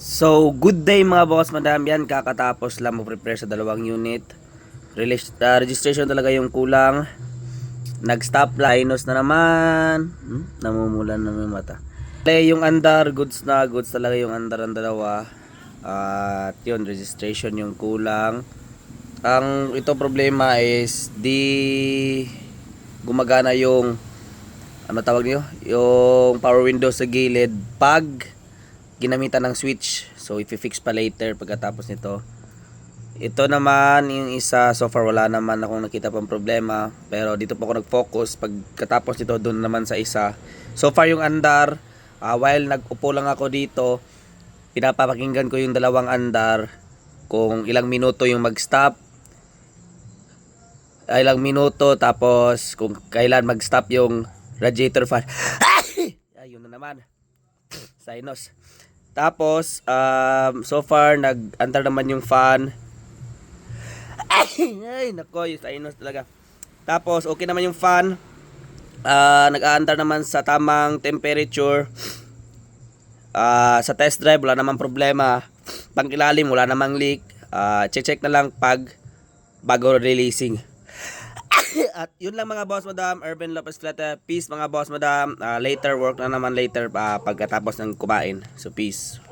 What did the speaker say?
So, good day mga boss, madam. Yan, kakatapos lang mag-prepare sa dalawang unit. Registration talaga yung kulang. Nag-stop linos na naman. Namumulan na yung mata. Yung andar, goods na. Goods talaga yung andar ang dalawa. At yun, registration yung kulang. Ang ito problema is di gumagana yung ano tawag niyo? Yung power window sa gilid pag ginamitan ng switch. So i-fix pa later pagkatapos nito. Ito naman yung isa, so far wala naman akong nakita pang problema, pero dito po ako nag-focus pagkatapos nito doon naman sa isa. So far yung andar, while nag-upo lang ako dito, pinapakinggan ko yung dalawang andar kung ilang minuto yung mag-stop, ilang minuto, tapos kung kailan mag-stop yung radiator fan. Ayun na naman, sinus. Tapos so far nag-andar naman yung fan. Ay nako, yung sinus talaga. Tapos okay naman yung fan, nag-aandar naman sa tamang temperature. Sa test drive wala namang problema. Pang ilalim wala namang leak. Check na lang pag bago releasing. At yun lang mga boss madam, Urban Lopez Fleta. Peace mga boss madam. Later work na naman later pagkatapos ng kumain. So peace.